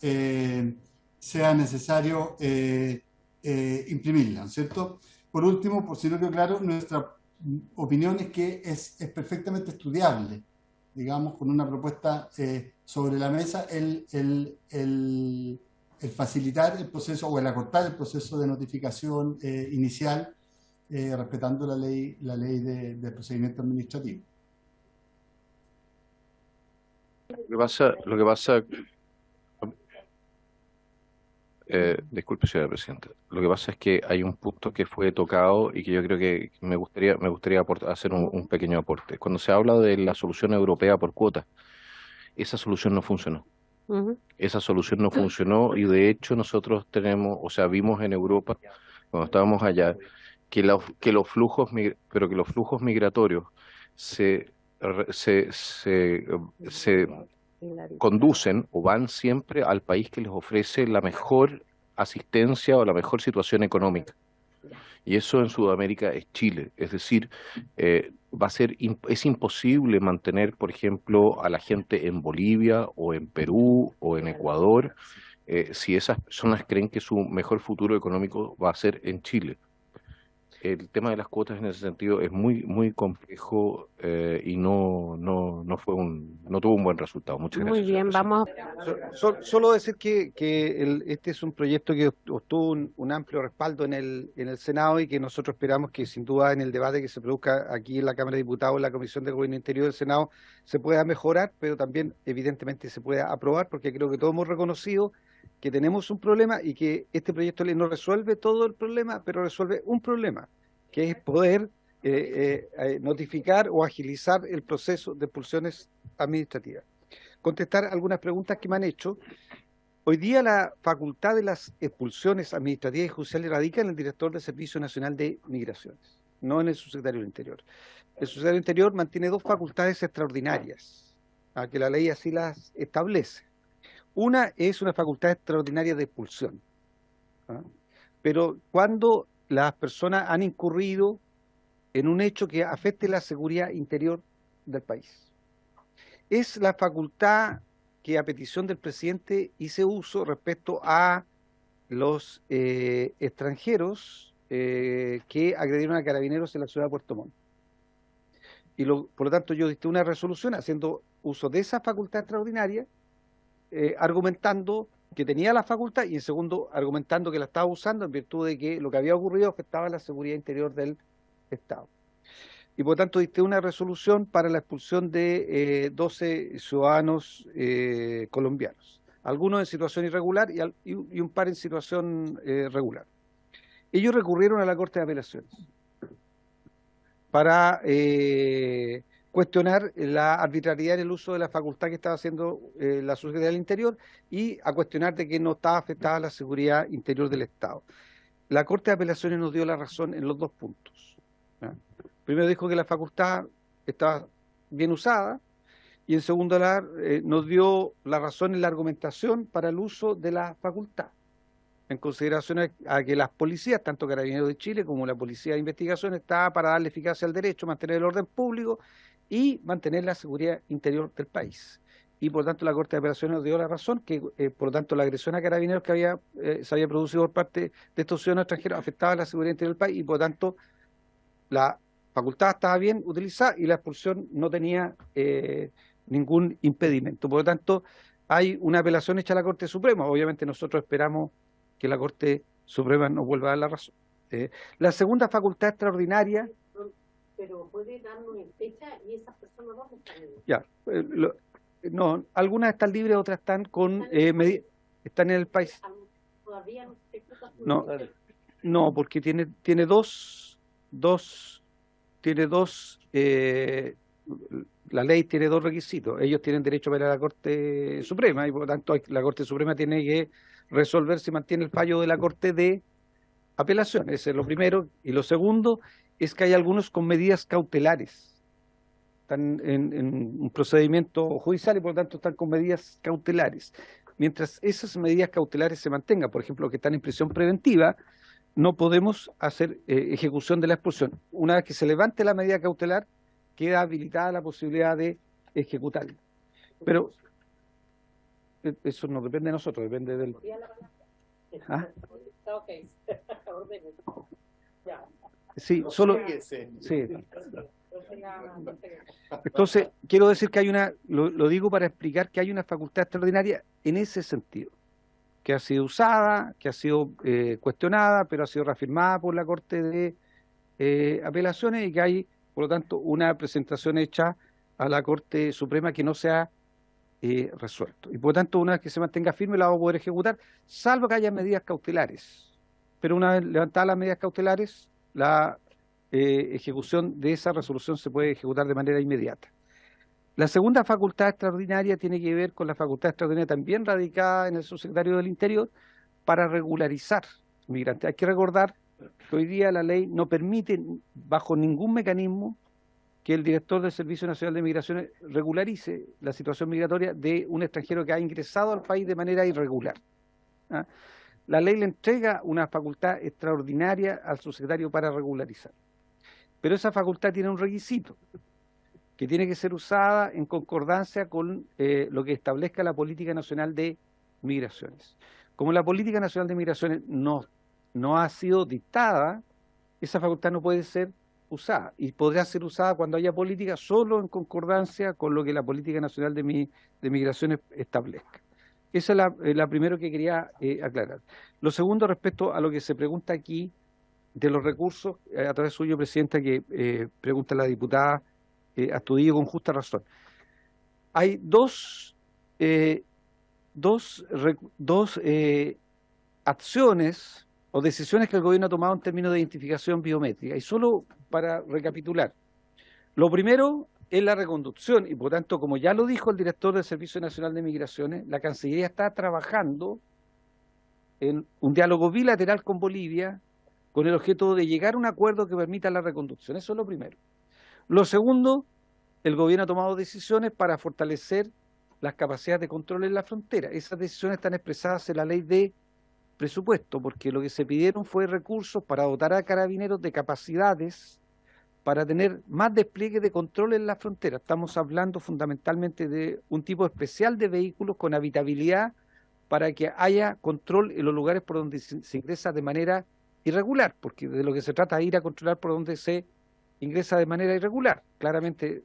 S5: necesario imprimirla, ¿no es cierto? Por último, por si no quedó claro, nuestra opinión es que es perfectamente estudiable, digamos, con una propuesta sobre la mesa, el facilitar el proceso o el acortar el proceso de notificación inicial, respetando la ley de procedimiento administrativo.
S3: Lo que pasa, disculpe, señora presidenta. Lo que pasa es que hay un punto que fue tocado y que yo creo que me gustaría hacer un pequeño aporte. Cuando se habla de la solución europea por cuotas, esa solución no funcionó.
S1: Ujú.
S3: Esa solución no funcionó, y de hecho nosotros vimos en Europa, cuando estábamos allá, que los flujos migratorios se conducen o van siempre al país que les ofrece la mejor asistencia o la mejor situación económica. Y eso en Sudamérica es Chile. Es decir, es imposible mantener, por ejemplo, a la gente en Bolivia o en Perú o en Ecuador si esas personas creen que su mejor futuro económico va a ser en Chile. El tema de las cuotas en ese sentido es muy complejo y no tuvo un buen resultado. Muchas
S1: Muy
S3: gracias,
S1: bien,
S3: señor
S1: vamos.
S2: Solo decir que este es un proyecto que obtuvo un amplio respaldo en el Senado, y que nosotros esperamos que sin duda en el debate que se produzca aquí en la Cámara de Diputados, en la Comisión de Gobierno Interior del Senado, se pueda mejorar, pero también evidentemente se pueda aprobar, porque creo que todos hemos reconocido que tenemos un problema y que este proyecto de ley no resuelve todo el problema, pero resuelve un problema, que es poder notificar o agilizar el proceso de expulsiones administrativas. Contestar algunas preguntas que me han hecho. Hoy día la facultad de las expulsiones administrativas y judiciales radica en el director del Servicio Nacional de Migraciones, no en el subsecretario del Interior. El subsecretario del Interior mantiene dos facultades extraordinarias, que la ley así las establece. Una es una facultad extraordinaria de expulsión, pero cuando las personas han incurrido en un hecho que afecte la seguridad interior del país. Es la facultad que a petición del presidente hice uso respecto a los extranjeros que agredieron a carabineros en la ciudad de Puerto Montt. Y por lo tanto yo dicté una resolución haciendo uso de esa facultad extraordinaria, argumentando que tenía la facultad, y en segundo, argumentando que la estaba usando en virtud de que lo que había ocurrido afectaba la seguridad interior del Estado. Y por tanto dicté una resolución para la expulsión de 12 ciudadanos colombianos, algunos en situación irregular y un par en situación regular. Ellos recurrieron a la Corte de Apelaciones para cuestionar la arbitrariedad en el uso de la facultad que estaba haciendo la Subsecretaría del Interior y a cuestionar de que no estaba afectada la seguridad interior del Estado. La Corte de Apelaciones nos dio la razón en los dos puntos, ¿ya? Primero dijo que la facultad estaba bien usada y en segundo lugar nos dio la razón en la argumentación para el uso de la facultad, en consideración a que las policías, tanto Carabineros de Chile como la Policía de Investigación, está para darle eficacia al derecho, mantener el orden público y mantener la seguridad interior del país. Y por tanto la Corte de Apelaciones nos dio la razón que, por lo tanto, la agresión a Carabineros que se había producido por parte de estos ciudadanos extranjeros afectaba la seguridad interior del país y por tanto la facultad estaba bien utilizada y la expulsión no tenía ningún impedimento. Por lo tanto, hay una apelación hecha a la Corte Suprema. Obviamente nosotros esperamos que la Corte Suprema nos vuelva a dar la razón. La segunda facultad extraordinaria...
S1: Pero puede darnos en fecha y esas personas no están en...
S2: Ya, no, algunas están libres, otras están con están en el país.
S1: Todavía no se ejecuta su
S2: No, no, porque tiene dos, la ley tiene dos requisitos. Ellos tienen derecho a ver a la Corte Suprema y por lo tanto la Corte Suprema tiene que resolver si mantiene el fallo de la Corte de Apelación. Ese es lo primero. Y lo segundo es que hay algunos con medidas cautelares. Están en un procedimiento judicial y por lo tanto están con medidas cautelares. Mientras esas medidas cautelares se mantengan, por ejemplo, que están en prisión preventiva, no podemos hacer ejecución de la expulsión. Una vez que se levante la medida cautelar, queda habilitada la posibilidad de ejecutarla. Pero eso no depende de nosotros, depende del... ¿Ah? Sí, solo... Sí. Entonces, quiero decir que hay lo digo para explicar que hay una facultad extraordinaria en ese sentido, que ha sido usada, que ha sido cuestionada, pero ha sido reafirmada por la Corte de Apelaciones y que hay, por lo tanto, una presentación hecha a la Corte Suprema que no se ha resuelto. Y por lo tanto, una vez que se mantenga firme, la vamos a poder ejecutar, salvo que haya medidas cautelares. Pero una vez levantadas las medidas cautelares, la ejecución de esa resolución se puede ejecutar de manera inmediata. La segunda facultad extraordinaria tiene que ver con la facultad extraordinaria también radicada en el Subsecretario del Interior para regularizar migrantes. Hay que recordar que hoy día la ley no permite bajo ningún mecanismo que el director del Servicio Nacional de Migraciones regularice la situación migratoria de un extranjero que ha ingresado al país de manera irregular. ¿Ah? La ley le entrega una facultad extraordinaria al subsecretario para regularizar. Pero esa facultad tiene un requisito, que tiene que ser usada en concordancia con lo que establezca la Política Nacional de Migraciones. Como la Política Nacional de Migraciones no ha sido dictada, esa facultad no puede ser usada y podrá ser usada cuando haya política solo en concordancia con lo que la Política Nacional de Migraciones establezca. Esa es la primero que quería aclarar. Lo segundo, respecto a lo que se pregunta aquí de los recursos, a través suyo, Presidenta, que pregunta la diputada Astudillo con justa razón. Hay dos acciones o decisiones que el gobierno ha tomado en términos de identificación biométrica. Y solo para recapitular, lo primero es la reconducción y por tanto, como ya lo dijo el director del Servicio Nacional de Migraciones, la Cancillería está trabajando en un diálogo bilateral con Bolivia con el objeto de llegar a un acuerdo que permita la reconducción. Eso es lo primero. Lo segundo, el gobierno ha tomado decisiones para fortalecer las capacidades de control en la frontera. Esas decisiones están expresadas en la ley de presupuesto, porque lo que se pidieron fue recursos para dotar a Carabineros de capacidades para tener más despliegue de control en la frontera. Estamos hablando fundamentalmente de un tipo especial de vehículos con habitabilidad para que haya control en los lugares por donde se ingresa de manera irregular, porque de lo que se trata es ir a controlar por donde se ingresa de manera irregular. Claramente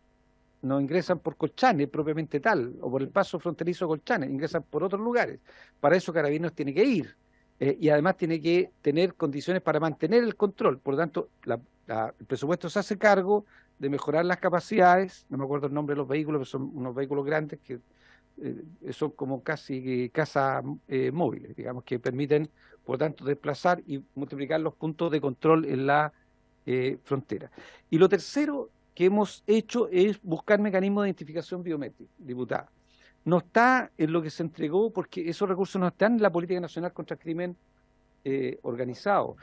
S2: no ingresan por Colchane propiamente tal, o por el paso fronterizo Colchane, ingresan por otros lugares. Para eso Carabineros tiene que ir, y además tiene que tener condiciones para mantener el control. Por lo tanto, el presupuesto se hace cargo de mejorar las capacidades, no me acuerdo el nombre de los vehículos, pero son unos vehículos grandes que son como casi casas móviles, digamos, que permiten, por lo tanto, desplazar y multiplicar los puntos de control en la frontera. Y lo tercero que hemos hecho es buscar mecanismos de identificación biométrica, diputada. No está en lo que se entregó porque esos recursos no están en la Política Nacional contra el Crimen Organizado.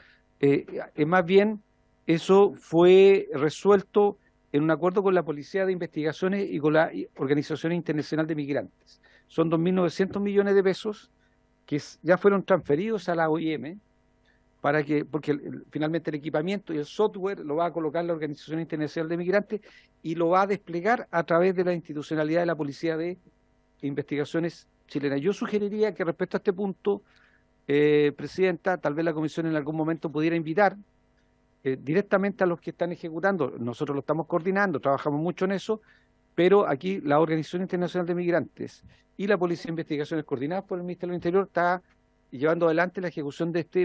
S2: Más bien, eso fue resuelto en un acuerdo con la Policía de Investigaciones y con la Organización Internacional de Migrantes. Son 2.900 millones de pesos que ya fueron transferidos a la OIM, porque finalmente el equipamiento y el software lo va a colocar la Organización Internacional de Migrantes y lo va a desplegar a través de la institucionalidad de la Policía de Investigaciones chilena. Yo sugeriría que respecto a este punto, Presidenta, tal vez la Comisión en algún momento pudiera invitar directamente a los que están ejecutando. Nosotros lo estamos coordinando, trabajamos mucho en eso, pero aquí la Organización Internacional de Migrantes y la Policía de Investigaciones coordinadas por el Ministerio del Interior está llevando adelante la ejecución de esta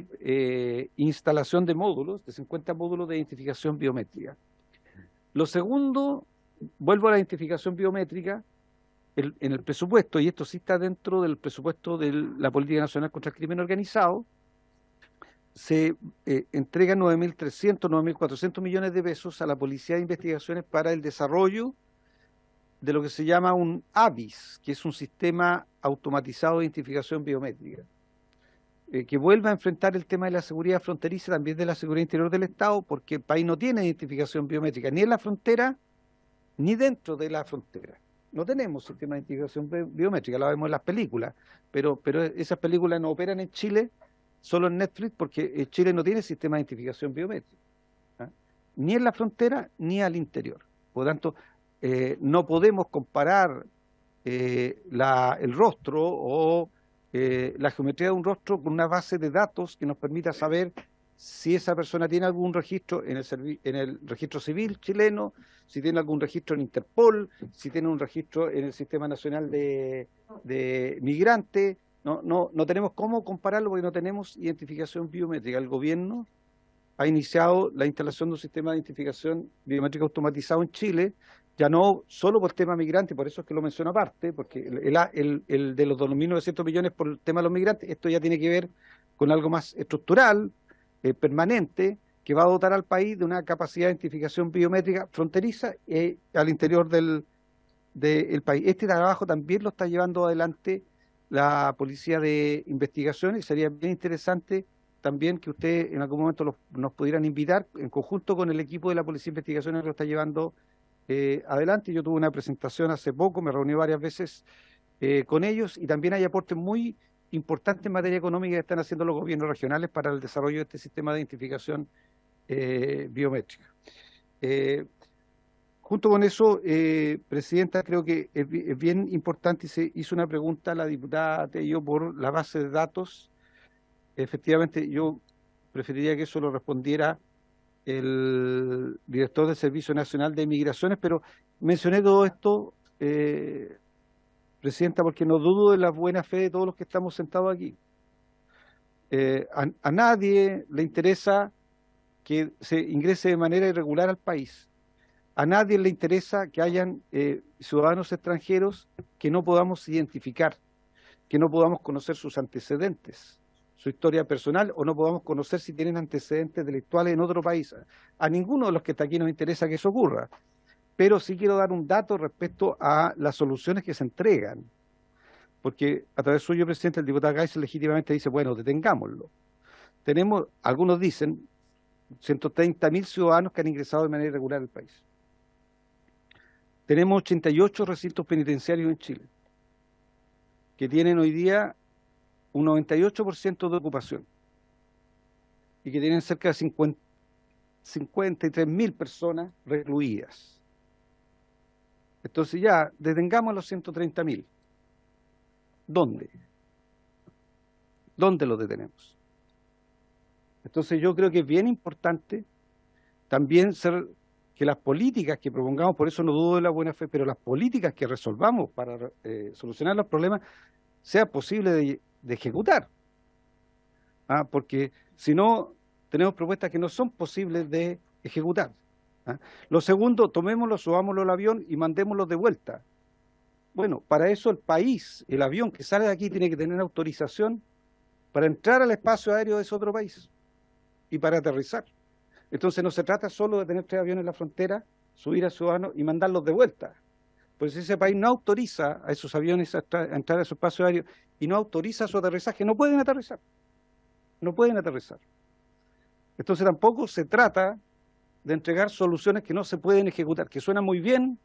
S2: instalación de módulos, de 50 módulos de identificación biométrica. Lo segundo, vuelvo a la identificación biométrica, en el presupuesto, y esto sí está dentro del presupuesto de la Política Nacional contra el Crimen Organizado, se entregan 9.300, 9.400 millones de pesos a la Policía de Investigaciones para el desarrollo de lo que se llama un ABIS, que es un sistema automatizado de identificación biométrica, que vuelva a enfrentar el tema de la seguridad fronteriza, también de la seguridad interior del Estado, porque el país no tiene identificación biométrica ni en la frontera ni dentro de la frontera. No tenemos sistema de identificación biométrica, lo vemos en las películas, pero esas películas no operan en Chile, solo en Netflix, porque Chile no tiene sistema de identificación biométrica, ni en la frontera ni al interior. Por lo tanto, no podemos comparar el rostro o la geometría de un rostro con una base de datos que nos permita saber si esa persona tiene algún registro en el registro civil chileno, si tiene algún registro en Interpol, si tiene un registro en el Sistema Nacional de Migrantes. No tenemos cómo compararlo porque no tenemos identificación biométrica. El gobierno ha iniciado la instalación de un sistema de identificación biométrica automatizado en Chile, ya no solo por el tema migrante, por eso es que lo menciono aparte, porque el de los 2.900 millones por el tema de los migrantes, esto ya tiene que ver con algo más estructural, permanente, que va a dotar al país de una capacidad de identificación biométrica fronteriza al interior del país. Este trabajo también lo está llevando adelante la Policía de Investigación y sería bien interesante también que ustedes en algún momento nos pudieran invitar en conjunto con el equipo de la Policía de Investigación que lo está llevando adelante. Yo tuve una presentación hace poco, me reuní varias veces con ellos y también hay aportes muy importantes en materia económica que están haciendo los gobiernos regionales para el desarrollo de este sistema de identificación biométrica. Junto con eso, Presidenta, creo que es bien importante y se hizo una pregunta a la diputada Tello por la base de datos. Efectivamente, yo preferiría que eso lo respondiera el director del Servicio Nacional de Migraciones, pero mencioné todo esto, Presidenta, porque no dudo de la buena fe de todos los que estamos sentados aquí. A nadie le interesa que se ingrese de manera irregular al país. A nadie le interesa que hayan ciudadanos extranjeros que no podamos identificar, que no podamos conocer sus antecedentes, su historia personal, o no podamos conocer si tienen antecedentes delictuales en otro país. A ninguno de los que está aquí nos interesa que eso ocurra. Pero sí quiero dar un dato respecto a las soluciones que se entregan. Porque a través suyo, Presidente, el diputado Kaiser legítimamente dice, bueno, detengámoslo. Tenemos, algunos dicen, 130.000 ciudadanos que han ingresado de manera irregular al país. Tenemos 88 recintos penitenciarios en Chile, que tienen hoy día un 98% de ocupación y que tienen cerca de 53.000 personas recluidas. Entonces ya, detengamos a los 130.000. ¿Dónde? ¿Dónde los detenemos? Entonces yo creo que es bien importante también que las políticas que propongamos, por eso no dudo de la buena fe, pero las políticas que resolvamos para solucionar los problemas sea posible de ejecutar. Porque si no, tenemos propuestas que no son posibles de ejecutar. Lo segundo, tomémoslo, subámoslo al avión y mandémoslo de vuelta. Bueno, para eso el país, el avión que sale de aquí tiene que tener autorización para entrar al espacio aéreo de ese otro país y para aterrizar. Entonces no se trata solo de tener 3 aviones en la frontera, subir a ciudadanos y mandarlos de vuelta. Pues si ese país no autoriza a esos aviones a entrar a su espacio aéreo y no autoriza su aterrizaje, no pueden aterrizar. No pueden aterrizar. Entonces tampoco se trata de entregar soluciones que no se pueden ejecutar, que suenan muy bien,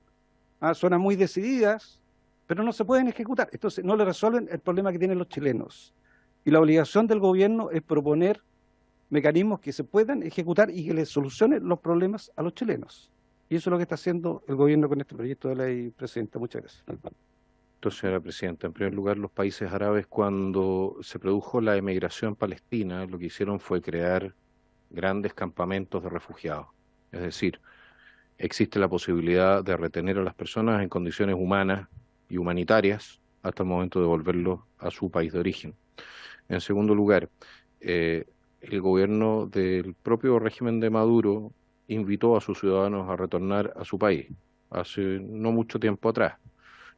S2: suenan muy decididas, pero no se pueden ejecutar. Entonces no le resuelven el problema que tienen los chilenos. Y la obligación del gobierno es proponer mecanismos que se puedan ejecutar y que les solucionen los problemas a los chilenos. Y eso es lo que está haciendo el gobierno con este proyecto de ley, Presidenta. Muchas gracias.
S3: Entonces, señora Presidenta, en primer lugar, los países árabes, cuando se produjo la emigración palestina, lo que hicieron fue crear grandes campamentos de refugiados. Es decir, existe la posibilidad de retener a las personas en condiciones humanas y humanitarias hasta el momento de devolverlos a su país de origen. En segundo lugar, el gobierno del propio régimen de Maduro invitó a sus ciudadanos a retornar a su país hace no mucho tiempo atrás.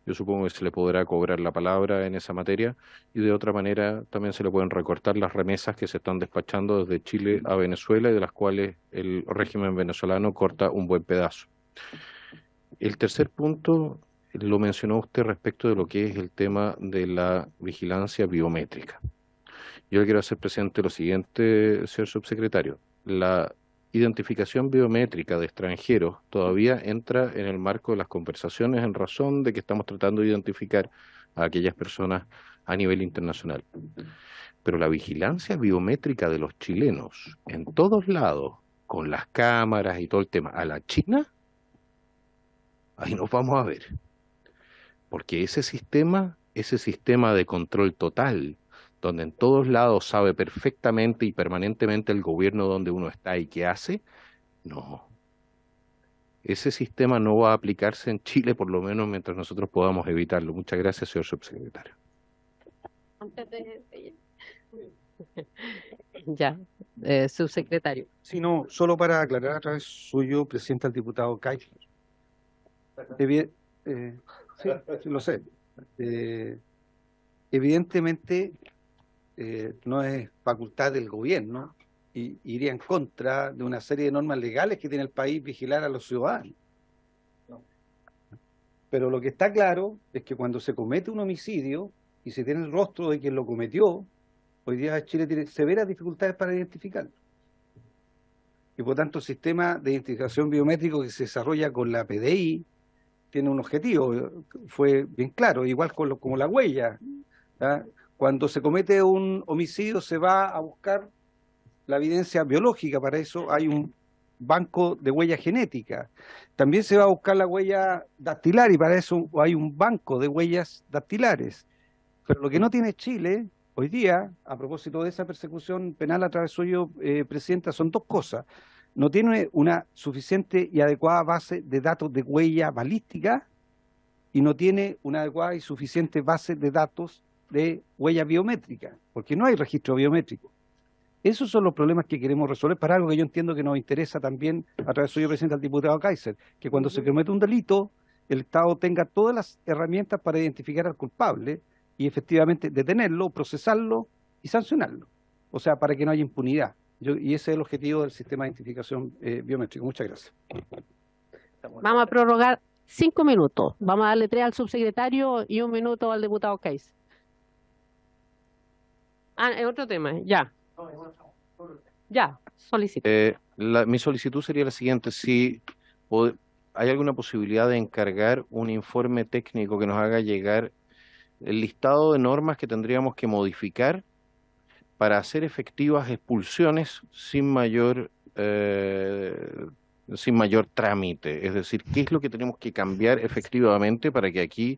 S3: Yo supongo que se le podrá cobrar la palabra en esa materia y de otra manera también se le pueden recortar las remesas que se están despachando desde Chile a Venezuela y de las cuales el régimen venezolano corta un buen pedazo. El tercer punto lo mencionó usted respecto de lo que es el tema de la vigilancia biométrica. Yo le quiero hacer presente lo siguiente, señor subsecretario. La identificación biométrica de extranjeros todavía entra en el marco de las conversaciones en razón de que estamos tratando de identificar a aquellas personas a nivel internacional. Pero la vigilancia biométrica de los chilenos en todos lados, con las cámaras y todo el tema, a la China, ahí nos vamos a ver. Porque ese sistema de control total, donde en todos lados sabe perfectamente y permanentemente el gobierno donde uno está y qué hace, no. Ese sistema no va a aplicarse en Chile, por lo menos mientras nosotros podamos evitarlo. Muchas gracias, señor subsecretario.
S1: Ya, subsecretario.
S2: Sí, no, solo para aclarar a través suyo, Presidente, al diputado Kaiser. Sí, lo sé. Evidentemente, no es facultad del gobierno y iría en contra de una serie de normas legales que tiene el país vigilar a los ciudadanos. Pero lo que está claro es que cuando se comete un homicidio y se tiene el rostro de quien lo cometió, hoy día Chile tiene severas dificultades para identificarlo. Y por tanto el sistema de identificación biométrico que se desarrolla con la PDI tiene un objetivo, fue bien claro, igual como la huella. Cuando se comete un homicidio se va a buscar la evidencia biológica, para eso hay un banco de huella genética. También se va a buscar la huella dactilar y para eso hay un banco de huellas dactilares. Pero lo que no tiene Chile hoy día, a propósito de esa persecución penal a través suyo, Presidenta, son 2 cosas. No tiene una suficiente y adecuada base de datos de huella balística y no tiene una adecuada y suficiente base de datos de huella biométrica, porque no hay registro biométrico. Esos son los problemas que queremos resolver para algo que yo entiendo que nos interesa también a través suyo, Presidente, al diputado Kaiser, que cuando se comete un delito, el Estado tenga todas las herramientas para identificar al culpable y efectivamente detenerlo, procesarlo y sancionarlo. O sea, para que no haya impunidad. Y ese es el objetivo del sistema de identificación biométrico. Muchas gracias.
S1: Vamos a prorrogar 5 minutos. Vamos a darle 3 al subsecretario y 1 minuto al diputado Kaiser. Es otro tema, ya. Ya, solicito.
S3: Mi solicitud sería la siguiente: si hay alguna posibilidad de encargar un informe técnico que nos haga llegar el listado de normas que tendríamos que modificar para hacer efectivas expulsiones sin mayor trámite. Es decir, ¿qué es lo que tenemos que cambiar efectivamente para que aquí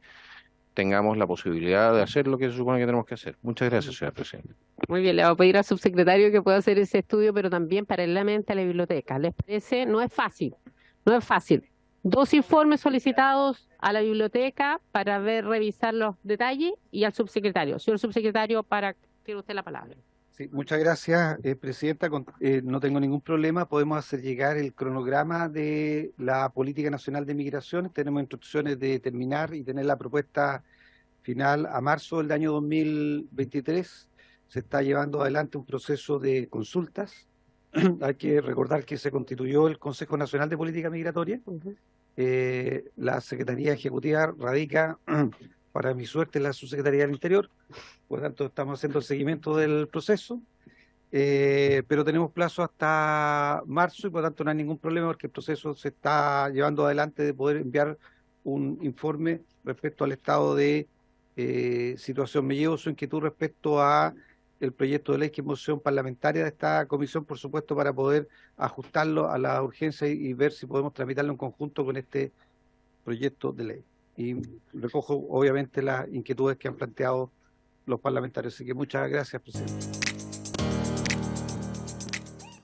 S3: tengamos la posibilidad de hacer lo que se supone que tenemos que hacer? Muchas gracias, señora Presidenta.
S1: Muy bien, le voy a pedir al subsecretario que pueda hacer ese estudio, pero también paralelamente a la biblioteca. ¿Les parece? No es fácil. No es fácil. 2 informes solicitados a la biblioteca para revisar los detalles y al subsecretario. Señor subsecretario, tiene usted la palabra.
S2: Sí, muchas gracias, Presidenta. No tengo ningún problema. Podemos hacer llegar el cronograma de la Política Nacional de Migraciones. Tenemos instrucciones de terminar y tener la propuesta final a marzo del año 2023. Se está llevando adelante un proceso de consultas. Hay que recordar que se constituyó el Consejo Nacional de Política Migratoria. La Secretaría Ejecutiva radica, para mi suerte, en la Subsecretaría del Interior. Por lo tanto, estamos haciendo el seguimiento del proceso, pero tenemos plazo hasta marzo y por lo tanto no hay ningún problema porque el proceso se está llevando adelante de poder enviar un informe respecto al estado de situación. Me llevo su inquietud respecto a el proyecto de ley que es moción parlamentaria de esta comisión, por supuesto, para poder ajustarlo a la urgencia y ver si podemos tramitarlo en conjunto con este proyecto de ley. Y recojo, obviamente, las inquietudes que han planteado los parlamentarios. Así que muchas gracias, presidente.